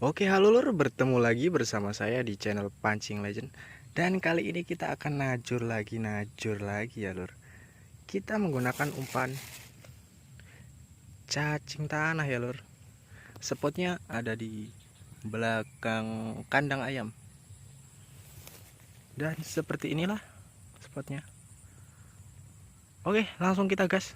Oke, halo lur, bertemu lagi bersama saya di channel Pancing Legend. Dan kali ini kita akan najur lagi ya lur. Kita menggunakan umpan cacing tanah ya lur. Spotnya ada di belakang kandang ayam. Dan seperti inilah spotnya. Oke, langsung kita gas.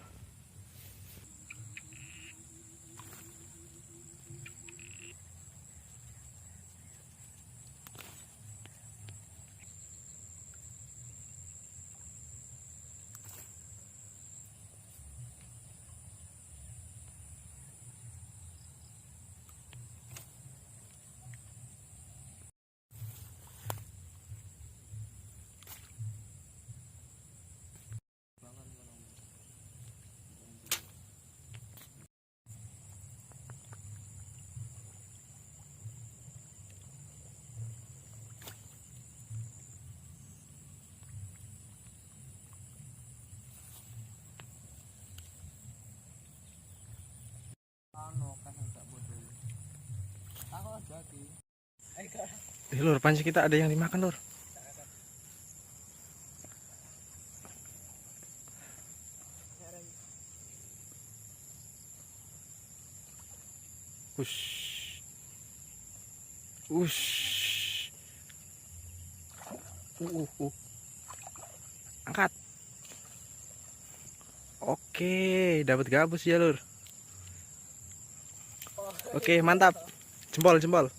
Lur, pancing kita ada yang dimakan lur. Ush. Ush. Uh. Angkat. Oke, dapat gabus ya lur. Oke, mantap. Jempol. Mantap.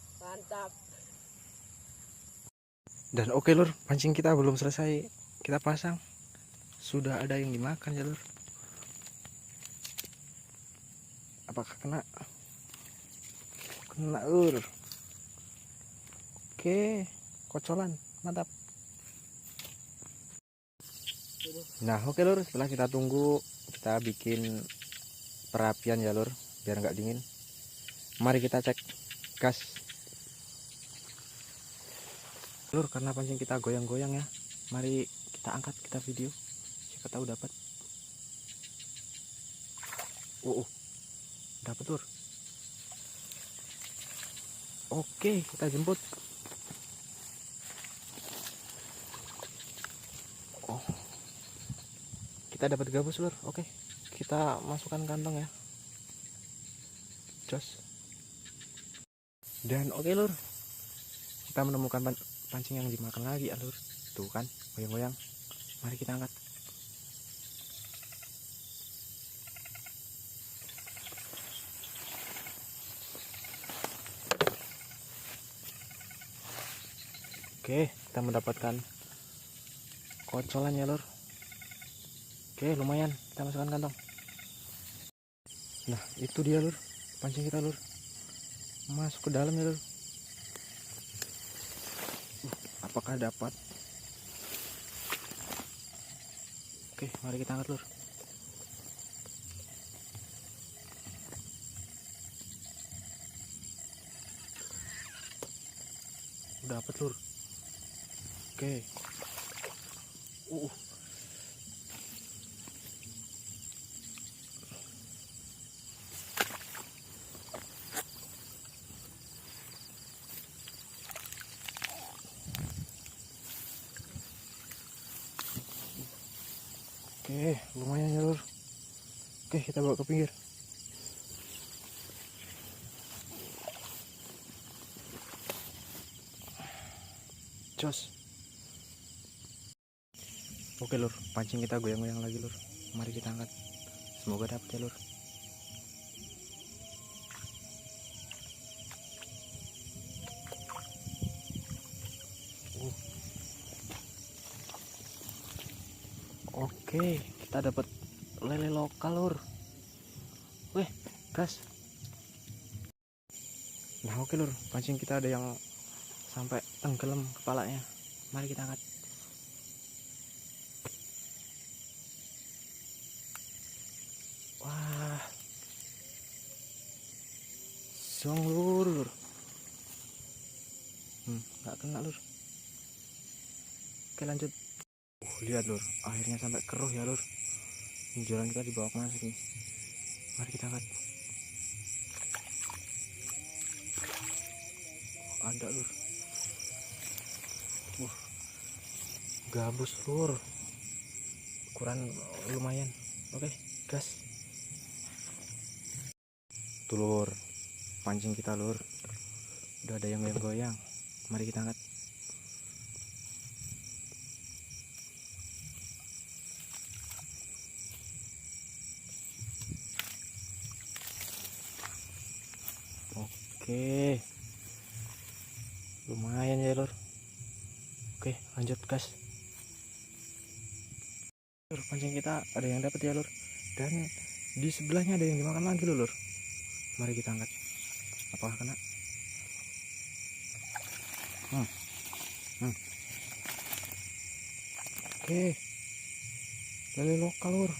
Dan oke lur, pancing kita belum selesai kita pasang. Sudah ada yang dimakan ya lur. Apakah kena? Kena lur. Oke, kocolan, mantap. Nah oke lur, setelah kita tunggu, kita bikin perapian ya lur, biar nggak dingin. Mari kita cek gas lur, karena pancing kita goyang-goyang ya. Mari kita angkat, kita video, siapa tahu dapat. Dapat lur. Oke, kita jemput. Oh, kita dapat gabus lur. Oke, kita masukkan kantong ya. Jos. Dan oke lur, kita menemukan pancing yang dimakan lagi ya lur. Tuh kan, goyang-goyang. Mari kita angkat. Oke, kita mendapatkan kocolan ya lur. Oke, lumayan, kita masukkan kantong. Nah itu dia lur, pancing kita lur, masuk ke dalam ya lur. Apakah dapat? Oke, mari kita angkat lur. Dapat lur. Oke. Oke, lumayan ya lur. Oke, kita bawa ke pinggir. Jos. Oke lur, pancing kita goyang-goyang lagi lur. Mari kita angkat. Semoga dapat ya lur. Oke, kita dapat lele lokal lur. Weh, gas. Nah oke lur, pancing kita ada yang sampai tenggelam kepalanya. Mari kita angkat. Wah, zong lur. Nggak kena lur. Oke lanjut. Lihat lur, akhirnya sampai keruh ya lur. Jalan kita dibawa kemana sih? Mari kita angkat. ada lur. Gabus lur, ukuran lumayan. Oke, gas. Tuh lur, pancing kita lur, udah ada yang goyang-goyang. Mari kita angkat. Oke, lumayan ya lur. Oke, lanjut gas. Lur, pancing kita ada yang dapat ya lur, dan di sebelahnya ada yang dimakan lagi lur. Mari kita angkat. Apakah kena? Oke, lele lokal lur,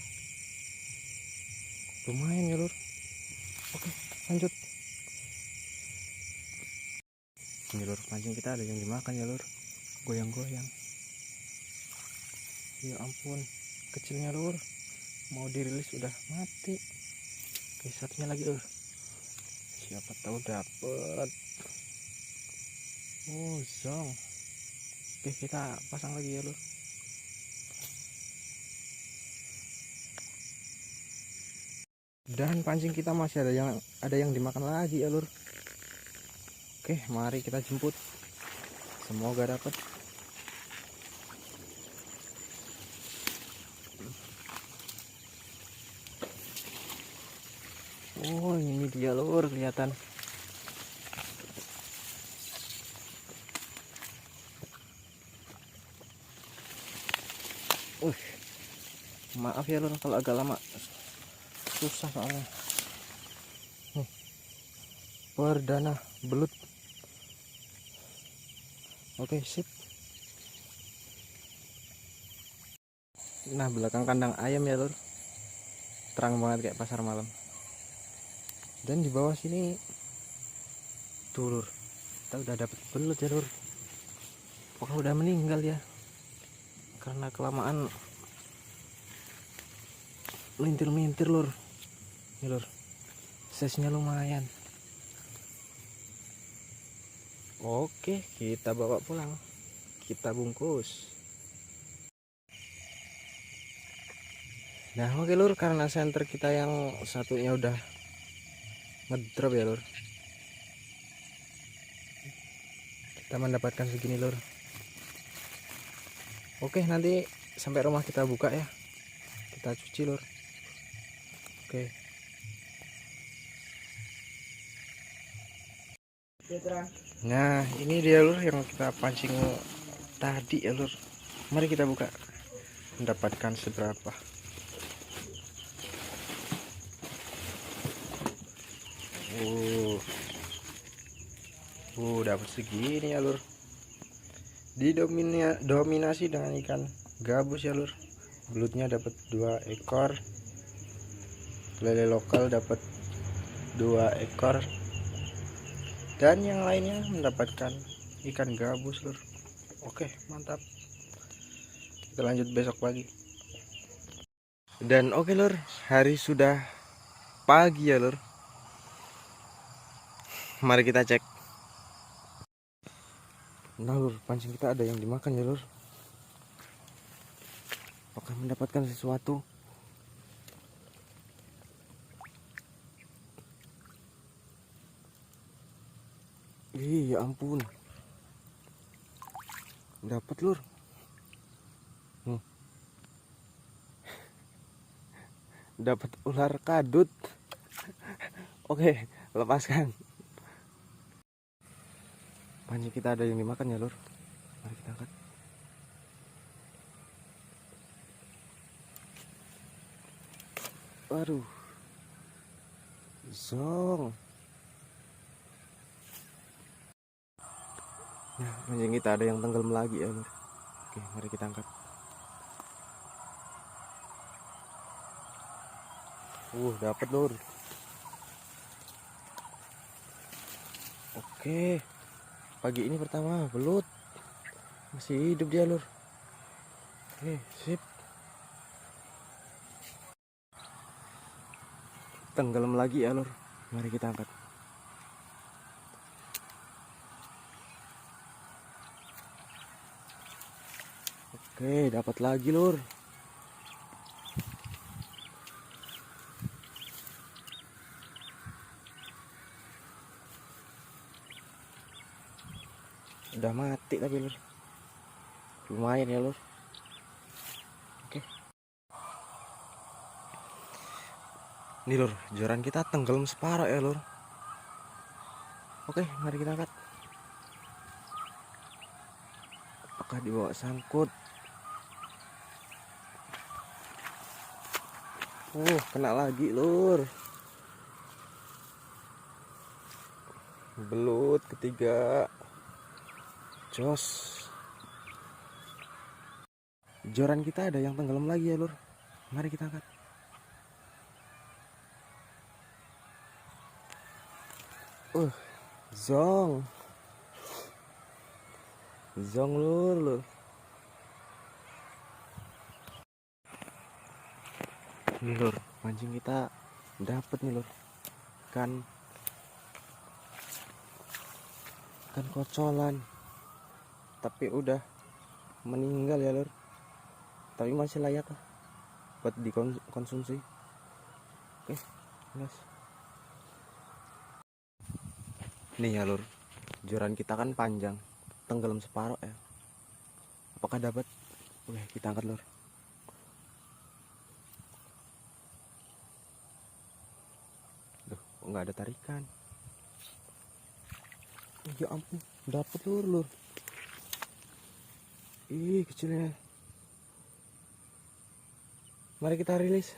lumayan ya lur. Oke, lanjut. Ini lur, pancing kita ada yang dimakan ya lur, goyang-goyang. Ya ampun, kecilnya lur, mau dirilis udah mati. Oke, satunya lagi lur, siapa tahu dapet. Oh, zong. Oke, kita pasang lagi ya lur. Dan pancing kita masih ada yang dimakan lagi ya lur. Oke, mari kita jemput, semoga dapat. Oh, ini dia lur, kelihatan. Maaf ya lur kalau agak lama, susah soalnya. Perdana belut. Oke, sip. Nah, belakang kandang ayam ya lur, terang banget kayak pasar malam. Dan di bawah sini tuh lur, kita udah dapet belut ya lur. Pokoknya udah meninggal ya, karena kelamaan melintir-melintir lur. Ini lur, size-nya lumayan. Oke, kita bawa pulang, kita bungkus. Nah, oke lur, karena senter kita yang satunya udah ngedrop ya lur, kita mendapatkan segini lur. Oke, nanti sampai rumah kita buka ya, kita cuci lur. Oke. Nah, ini dia lur yang kita pancing tadi ya lur. Mari kita buka, mendapatkan seberapa. Dapat segini ya lur. Didominasi dengan ikan gabus ya lur. Belutnya dapat 2 ekor. Lele lokal dapat 2 ekor. Dan yang lainnya mendapatkan ikan gabus lur. Oke, mantap. Kita lanjut besok pagi. Dan oke lur, hari sudah pagi ya lur. Mari kita cek. Nah lur, pancing kita ada yang dimakan ya lur. Apakah mendapatkan sesuatu? Ih, ya ampun, dapat lur. Dapat ular kadut. Oke, lepaskan. Pancing kita ada yang dimakan ya lur. Mari kita angkat. Waduh, zong. Nah, pancing kita ada yang tenggelam lagi ya lur. Oke, mari kita angkat. Dapat lur. Oke, pagi ini pertama belut, masih hidup dia lur. Oke, sip. Tenggelam lagi ya lur. Mari kita angkat. Oke, dapat lagi lur. Udah mati tapi lur. Lumayan ya lur. Oke. Nih lur, joran kita tenggelam separuh ya lur. Oke, mari kita angkat. Apakah dibawa sangkut? Kena lagi lur. Belut ketiga. Jos. Joran kita ada yang tenggelam lagi ya lur. Mari kita angkat. Zong. Zong lur. Nih lur, mancing kita dapet nih lur. Kan kocolan. Tapi udah meninggal ya lur. Tapi masih layak lah buat dikonsumsi. Oke, guys. Nih ya lur, joran kita kan panjang, tenggelam separuh ya. Apakah dapat? Oke, kita angkat lur. Duh, kok nggak ada tarikan? Ya ampun, dapat lur. Ih, kecilnya. Mari kita rilis.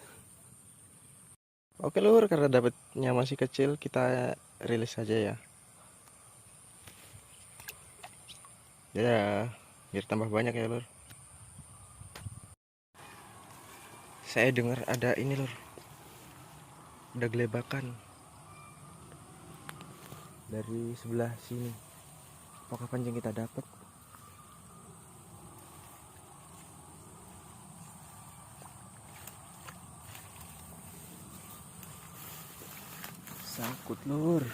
Oke lur, karena dapatnya masih kecil, kita rilis saja ya. Ya, biar tambah banyak ya lur. Saya dengar ada ini lur, ada gelebakan dari sebelah sini. Apakah pancing kita dapat? Sangkut lur.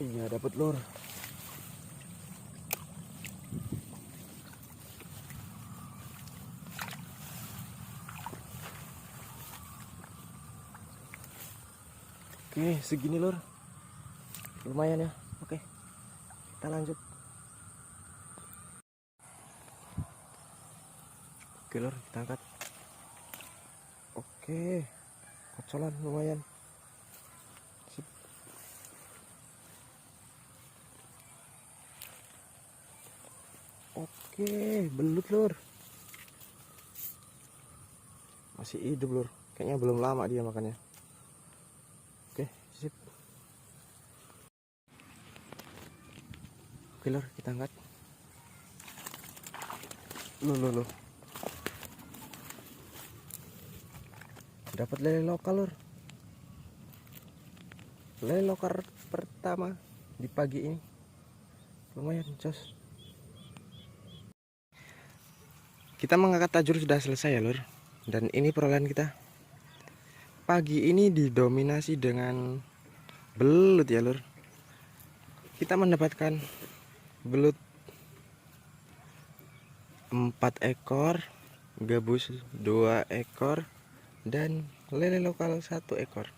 Iya, dapat lur. Oke, segini lur. Lumayan ya. Oke. Kita lanjut. Oke lur, kita angkat. Oke. Kocolan lumayan. Sip. Oke, belut lur. Masih hidup lur. Kayaknya belum lama dia makannya. Oke, sip. Oke lur, kita angkat. Loh. Dapat lele lokal lur. Lele lokal pertama di pagi ini. Lumayan, jos. Kita mengangkat tajur sudah selesai ya lur. Dan ini perolehan kita. Pagi ini didominasi dengan belut ya lur. Kita mendapatkan belut 4 ekor, gabus 2 ekor, dan lele lokal 1 ekor.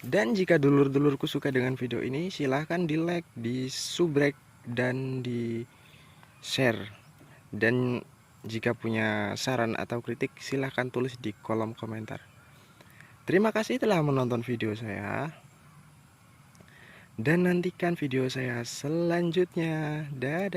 Dan jika dulur-dulurku suka dengan video ini, silahkan di like, di subrek, dan di share. Dan jika punya saran atau kritik, silahkan tulis di kolom komentar. Terima kasih telah menonton video saya. Dan nantikan video saya selanjutnya. Dadah.